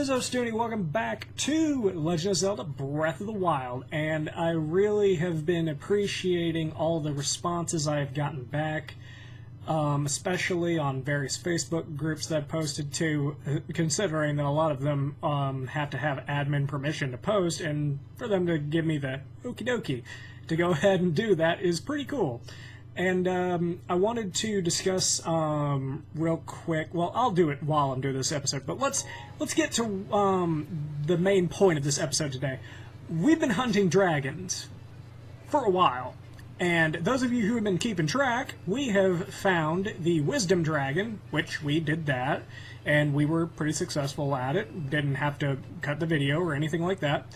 is Ostuni. Welcome back to Legend of Zelda Breath of the Wild, and I really have been appreciating all the responses I have gotten back, especially on various Facebook groups that I've posted to, considering that a lot of them have to have admin permission to post, and for them to give me the okie dokie to go ahead and do that is pretty cool. And I wanted to discuss real quick. Well, I'll do it while I'm doing this episode. But let's get to the main point of this episode today. We've been hunting dragons for a while, and those of you who have been keeping track, we have found the Wisdom Dragon, which we did that, and we were pretty successful at it. Didn't have to cut the video or anything like that.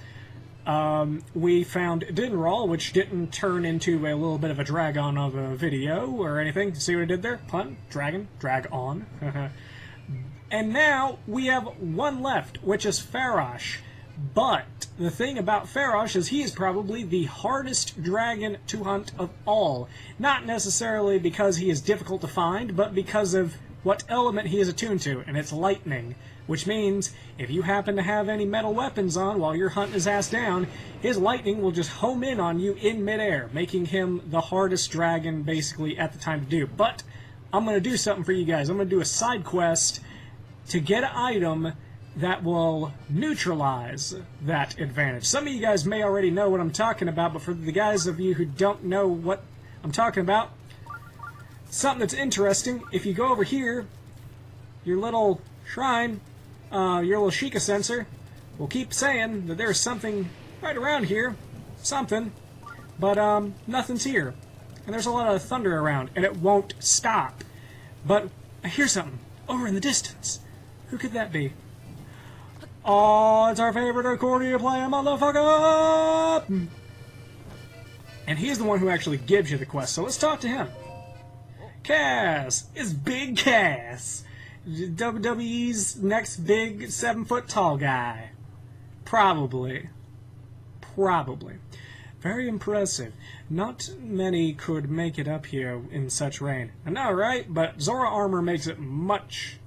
We found Dinral, which didn't turn into a little bit of a drag-on of a video or anything. See what I did there? Pun, dragon, drag-on. And now we have one left, which is Farosh. But the thing about Farosh is he is probably the hardest dragon to hunt of all. Not necessarily because he is difficult to find, but because of what element he is attuned to, and it's lightning. Which means, if you happen to have any metal weapons on while you're hunting his ass down, his lightning will just home in on you in midair, making him the hardest dragon, basically, at the time to do. But, I'm going to do something for you guys. I'm going to do a side quest to get an item that will neutralize that advantage. Some of you guys may already know what I'm talking about, but for the guys of you who don't know what I'm talking about, something that's interesting, if you go over here, your little shrine, your little Sheikah sensor will keep saying that there's something right around here, something, but nothing's here. And there's a lot of thunder around, and it won't stop. But I hear something over in the distance. Who could that be? Oh, it's our favorite accordion playing motherfucker! And he's the one who actually gives you the quest, so let's talk to him. Cass! It's Big Cass! WWE's next big 7-foot-tall guy. Probably. Very impressive. Not many could make it up here in such rain. I know, right? But Zora armor makes it much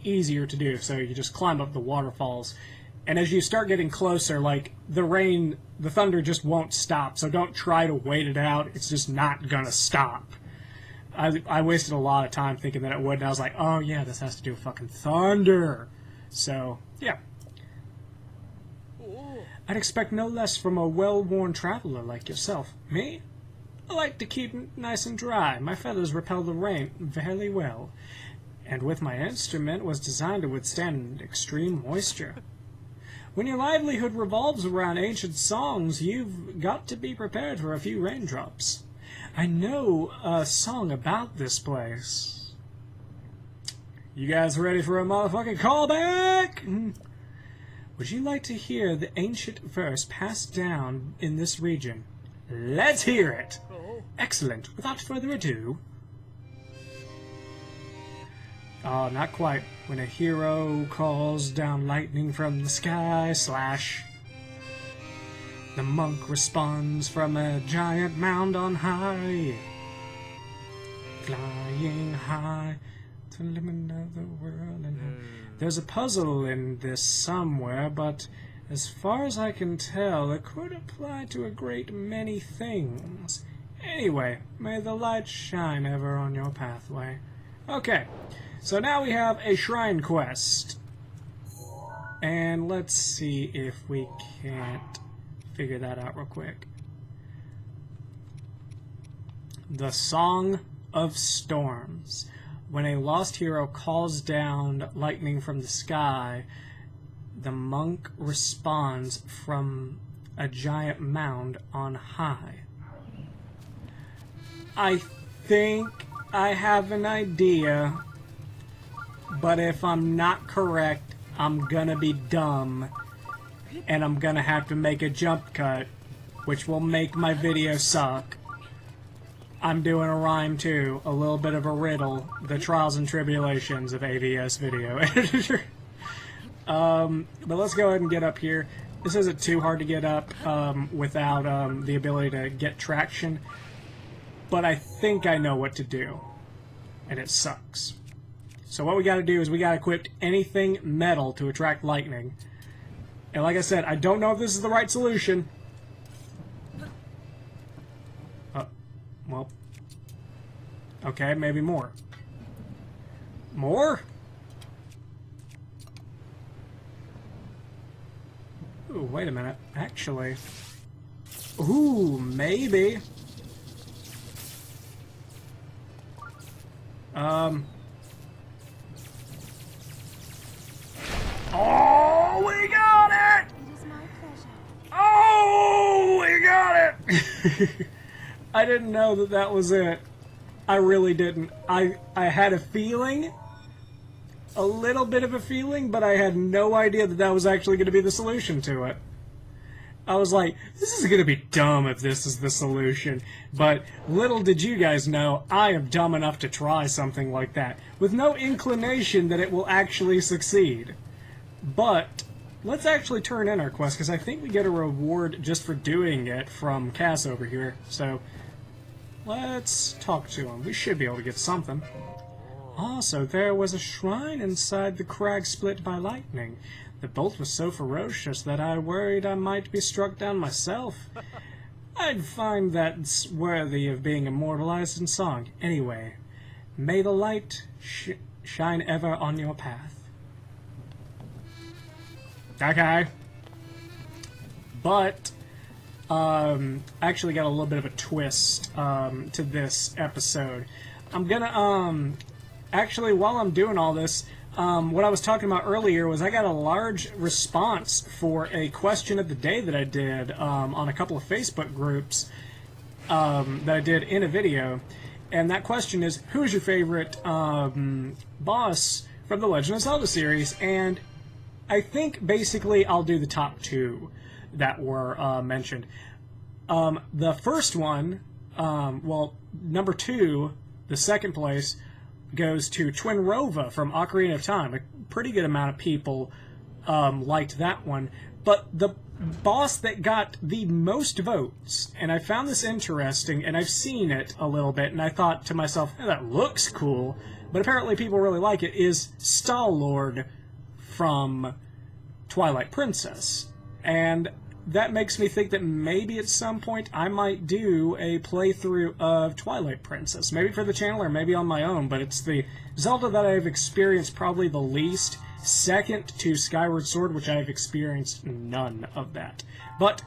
easier to do, so you just climb up the waterfalls. And as you start getting closer, like, the rain, the thunder just won't stop, so don't try to wait it out. It's just not gonna stop. I wasted a lot of time thinking that it would, and I was like, oh yeah, this has to do with fucking thunder. So, yeah. I'd expect no less from a well-worn traveler like yourself. Me? I like to keep nice and dry. My feathers repel the rain very well. And with my instrument was designed to withstand extreme moisture. When your livelihood revolves around ancient songs, you've got to be prepared for a few raindrops. I know a song about this place. You guys ready for a motherfucking callback? Would you like to hear the ancient verse passed down in this region? Let's hear it! Excellent. Without further ado... Oh, not quite. When a hero calls down lightning from the sky, slash... The monk responds from a giant mound on high, flying high to the limit of the world. And there's a puzzle in this somewhere, but as far as I can tell, it could apply to a great many things. Anyway, may the light shine ever on your pathway. Okay, so now we have a shrine quest. And let's see if we can't figure that out real quick. The Song of Storms. When a lost hero calls down lightning from the sky, the monk responds from a giant mound on high. I think I have an idea, but if I'm not correct, I'm gonna be dumb. And I'm gonna have to make a jump cut, which will make my video suck. I'm doing a rhyme too, a little bit of a riddle, the trials and tribulations of AVS Video Editor. But let's go ahead and get up here. This isn't too hard to get up without the ability to get traction, but I think I know what to do, and it sucks. So what we gotta do is we gotta equip anything metal to attract lightning. And like I said, I don't know if this is the right solution. Well. Okay, maybe more. More? Ooh, wait a minute. Actually. Ooh, maybe. Oh, we got it! It is my pleasure. Oh, we got it! I didn't know that that was it. I really didn't. I had a feeling, a little bit of a feeling, but I had no idea that that was actually going to be the solution to it. I was like, this is going to be dumb if this is the solution. But little did you guys know, I am dumb enough to try something like that, with no inclination that it will actually succeed. But let's actually turn in our quest, because I think we get a reward just for doing it from Cass over here. So let's talk to him. We should be able to get something. Also, there was a shrine inside the crag split by lightning. The bolt was so ferocious that I worried I might be struck down myself. I'd find that worthy of being immortalized in song. Anyway, may the light shine ever on your path. Okay. But actually got a little bit of a twist to this episode. I'm gonna actually, while I'm doing all this, what I was talking about earlier was I got a large response for a question of the day that I did on a couple of Facebook groups that I did in a video. And that question is, who is your favorite boss from the Legend of Zelda series? And I think basically I'll do the top two that were mentioned. The first one, well, number two, the second place, goes to Twin Rova from Ocarina of Time. A pretty good amount of people liked that one. But the boss that got the most votes, and I found this interesting, and I've seen it a little bit, and I thought to myself, hey, that looks cool, but apparently people really like it, is Star-Lord from Twilight Princess. And that makes me think that maybe at some point I might do a playthrough of Twilight Princess. Maybe for the channel or maybe on my own, but it's the Zelda that I've experienced probably the least, second to Skyward Sword, which I've experienced none of that. But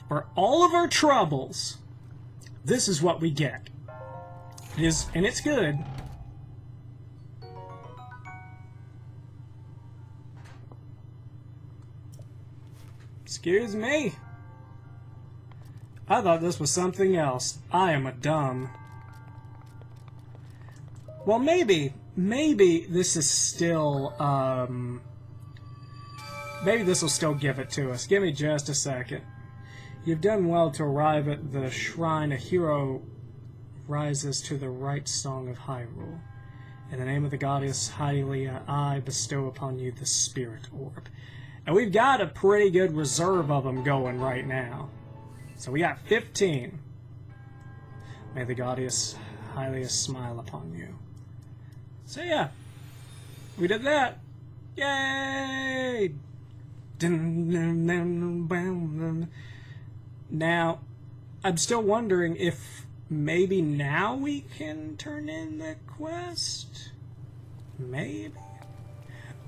for all of our troubles, this is what we get. And it's good. Excuse me. I thought this was something else. I am a dumb. Well, maybe this is still, maybe this will still give it to us. Give me just a second. You've done well to arrive at the shrine. A hero rises to the right song of Hyrule. In the name of the goddess Hylia, I bestow upon you the Spirit Orb. And we've got a pretty good reserve of them going right now. So we got 15. May the goddess Hylia smile upon you. So yeah, we did that. Yay! Now, I'm still wondering if maybe now we can turn in the quest? Maybe?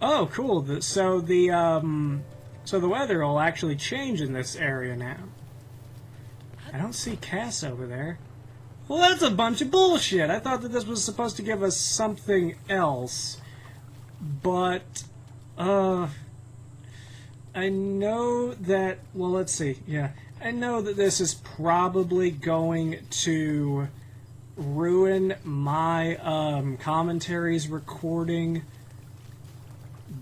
Oh, cool. So the weather will actually change in this area now. I don't see Cass over there. Well, that's a bunch of bullshit. I thought that this was supposed to give us something else. But, I know that, well, let's see. Yeah, I know that this is probably going to ruin my commentaries recording.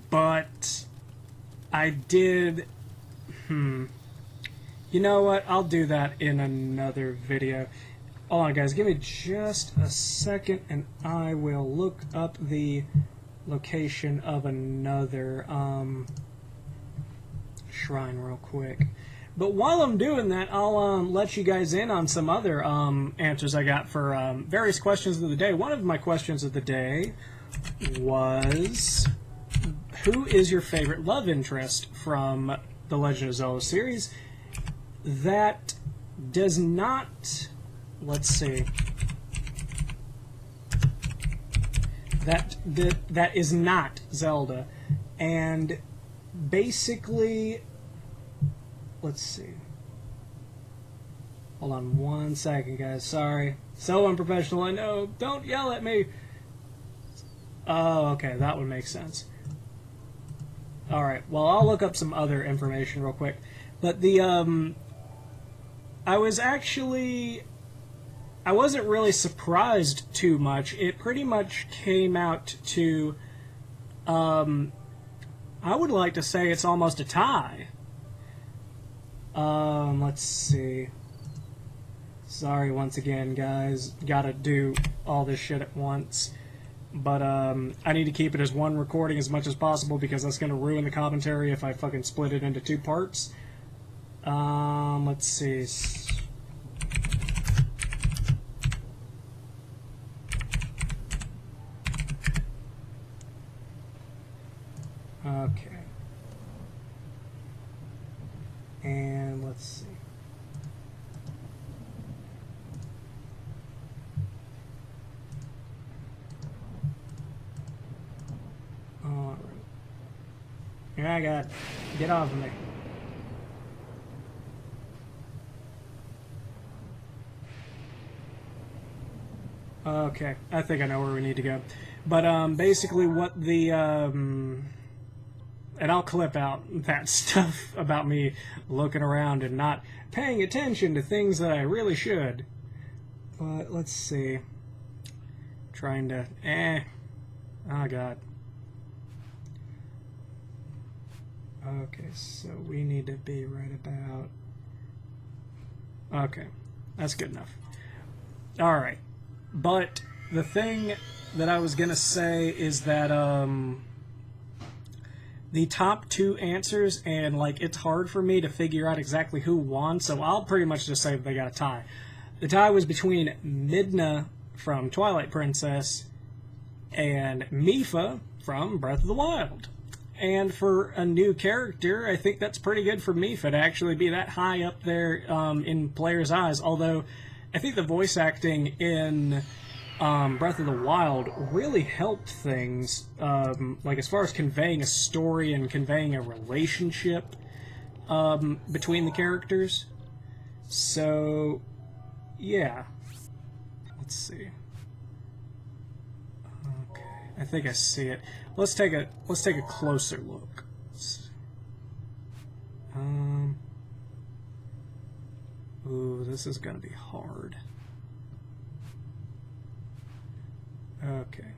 But I did, you know what, I'll do that in another video. Hold on guys, give me just a second and I will look up the location of another shrine real quick. But while I'm doing that, I'll let you guys in on some other answers I got for various questions of the day. One of my questions of the day was, who is your favorite love interest from the Legend of Zelda series that does not, let's see, that is not Zelda, and basically, let's see. Hold on 1 second, guys. Sorry. So unprofessional, I know. Don't yell at me. Oh, okay. That would make sense. Alright. Well, I'll look up some other information real quick. But the, I wasn't really surprised too much. It pretty much came out to, I would like to say it's almost a tie. Let's see. Sorry once again, guys. Gotta do all this shit at once. But, I need to keep it as one recording as much as possible because that's gonna ruin the commentary if I fucking split it into 2 parts. Let's see. Okay. And let's see. Alright. Here I got. Get off of me. Okay, I think I know where we need to go. But, basically what the, and I'll clip out that stuff about me looking around and not paying attention to things that I really should. But, let's see. Trying to, oh god. Okay, so we need to be right about, okay, that's good enough. Alright. But the thing that I was going to say is that the top 2 answers, and like it's hard for me to figure out exactly who won, so I'll pretty much just say they got a tie. The tie was between Midna from Twilight Princess and Mipha from Breath of the Wild. And for a new character, I think that's pretty good for Mipha to actually be that high up there in players' eyes, although I think the voice acting in Breath of the Wild really helped things, like as far as conveying a story and conveying a relationship between the characters. So, yeah. Let's see. Okay, I think I see it. Let's take a closer look. Ooh, this is gonna be hard. Okay.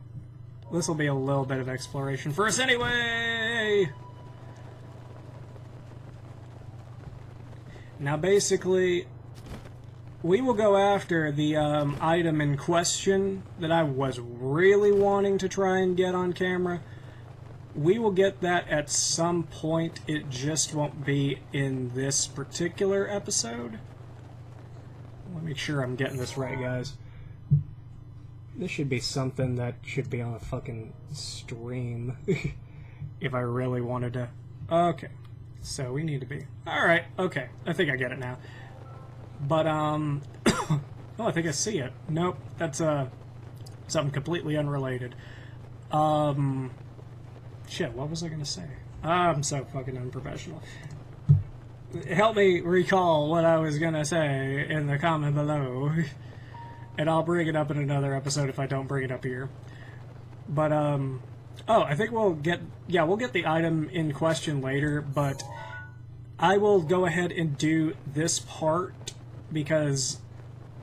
This will be a little bit of exploration for us anyway! Now basically, we will go after the item in question that I was really wanting to try and get on camera. We will get that at some point. It just won't be in this particular episode. Let me make sure I'm getting this right, guys. This should be something that should be on a fucking stream. If I really wanted to. Okay. So we need to be... Alright, okay. I think I get it now. But, oh, I think I see it. Nope. That's, something completely unrelated. Shit, what was I gonna say? I'm so fucking unprofessional. Help me recall what I was gonna say in the comment below. And I'll bring it up in another episode if I don't bring it up here. But, oh, I think we'll get the item in question later, but I will go ahead and do this part because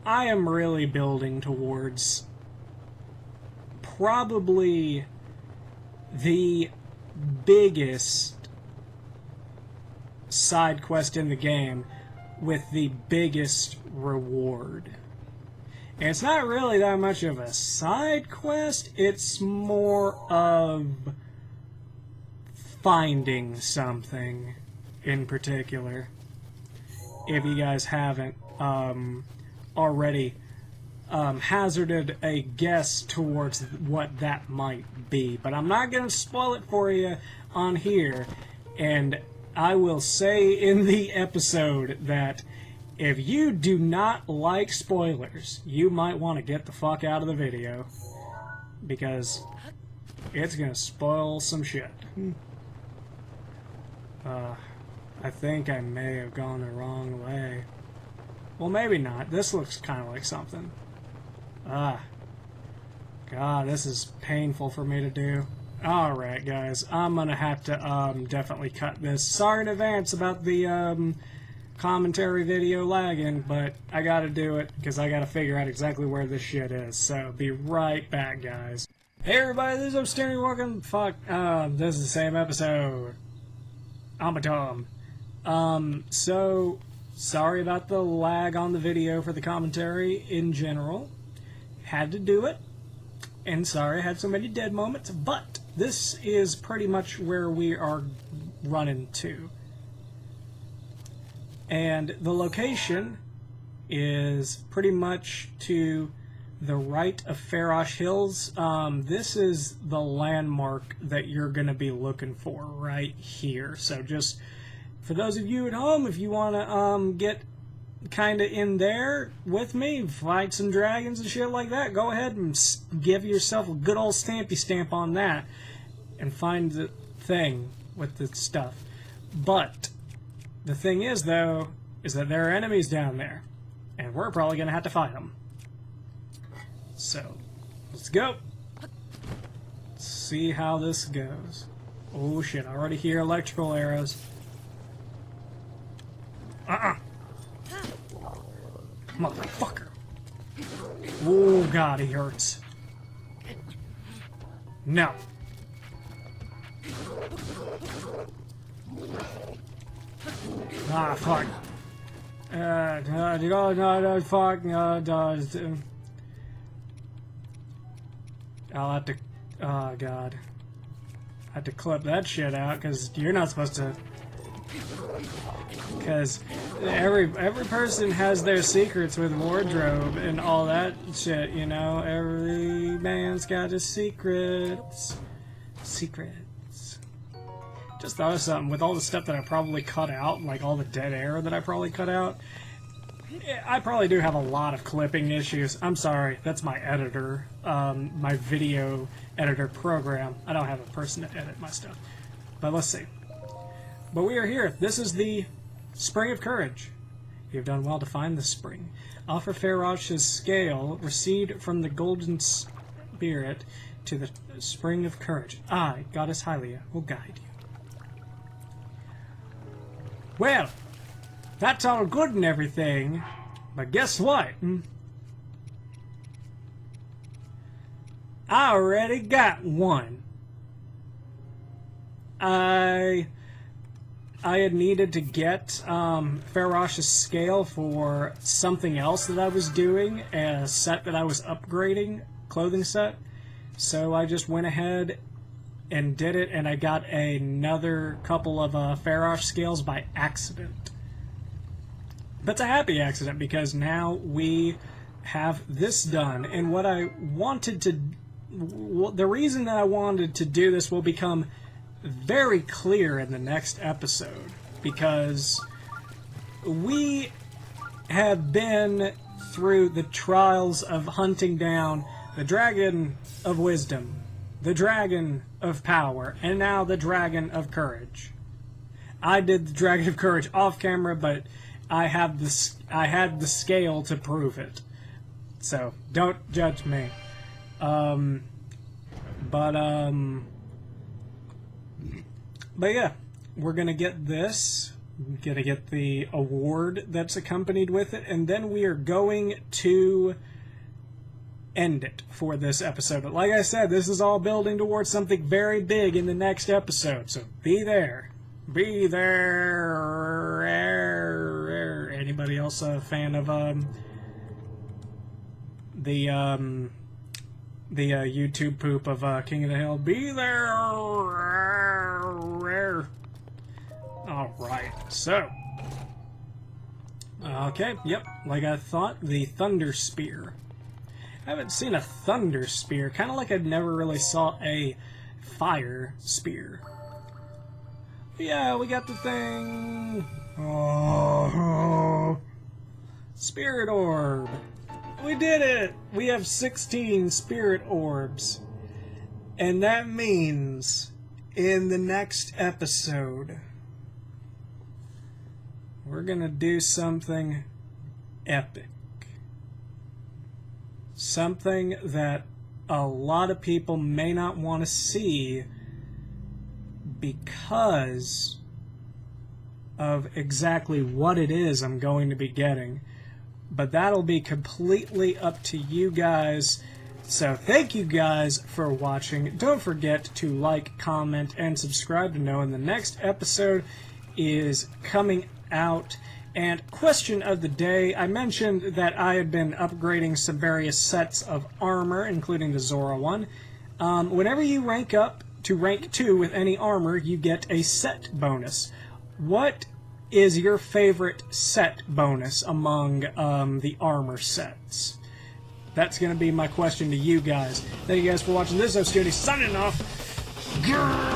I am really building towards probably the biggest side quest in the game with the biggest reward. And it's not really that much of a side quest, it's more of finding something in particular. If you guys haven't already hazarded a guess towards what that might be. But I'm not going to spoil it for you on here. And I will say in the episode that if you do not like spoilers, you might want to get the fuck out of the video, because it's gonna spoil some shit. I think I may have gone the wrong way. Well, maybe not. This looks kind of like something. God, this is painful for me to do. Alright, guys. I'm gonna have to definitely cut this. Sorry in advance about the commentary video lagging, but I gotta do it because I gotta figure out exactly where this shit is. So, be right back, guys. Hey everybody, this is Ostuni. Welcome. This is the same episode. I'm a Tom. So, sorry about the lag on the video for the commentary in general. Had to do it. And sorry I had so many dead moments, but this is pretty much where we are running to. And the location is pretty much to the right of Farosh Hills. This is the landmark that you're going to be looking for right here. So just for those of you at home, if you want to get kind of in there with me, fight some dragons and shit like that, go ahead and give yourself a good old stampy stamp on that and find the thing with the stuff. But the thing is, though, is that there are enemies down there, and we're probably going to have to fight them. So, let's go. Let's see how this goes. Oh shit, I already hear electrical arrows. Motherfucker. Oh god, he hurts. No. Ah, fuck. No, fuck. I'll have to. Oh god. I have to clip that shit out because you're not supposed to. Because every person has their secrets with wardrobe and all that shit, you know. Every man's got his secrets. Secrets. Just thought of something. With all the stuff that I probably cut out, like all the dead air that I probably cut out, I probably do have a lot of clipping issues. I'm sorry, that's my editor, my video editor program. I don't have a person to edit my stuff. But let's see. But we are here. This is the Spring of Courage. You have done well to find this spring. Offer Farosh's scale, recede from the golden spirit to the Spring of Courage. I, Goddess Hylia, will guide you. Well, that's all good and everything, but guess what? I already got one. I had needed to get Farosh's scale for something else that I was doing, a set that I was upgrading, clothing set. So I just went ahead and did it, and I got another couple of Farosh scales by accident. But it's a happy accident because now we have this done, and what I wanted to, the reason that I wanted to do this will become very clear in the next episode, because we have been through the trials of hunting down the Dragon of Wisdom, the Dragon of Power, and now the Dragon of Courage. I did the Dragon of Courage off camera, but I had the scale to prove it. So don't judge me. But yeah, we're gonna get this. We're gonna get the award that's accompanied with it, and then we are going to end it for this episode. But like I said, this is all building towards something very big in the next episode, so be there. Be there. Anybody else a fan of the YouTube poop of King of the Hill? Be there. Alright, so. Okay, yep, like I thought, the Thunder Spear. I haven't seen a Thunder Spear, kind of like I never really saw a Fire Spear. Yeah, we got the thing. Oh, Spirit Orb. We did it! We have 16 Spirit Orbs. And that means in the next episode, we're gonna do something epic. Something that a lot of people may not want to see because of exactly what it is I'm going to be getting. But that'll be completely up to you guys. So thank you guys for watching. Don't forget to like, comment, and subscribe to know when the next episode is coming out. And question of the day, I mentioned that I had been upgrading some various sets of armor, including the Zora one. Whenever you rank up to rank 2 with any armor, you get a set bonus. What is your favorite set bonus among the armor sets? That's going to be my question to you guys. Thank you guys for watching. This is Ostuni signing off. Grrr!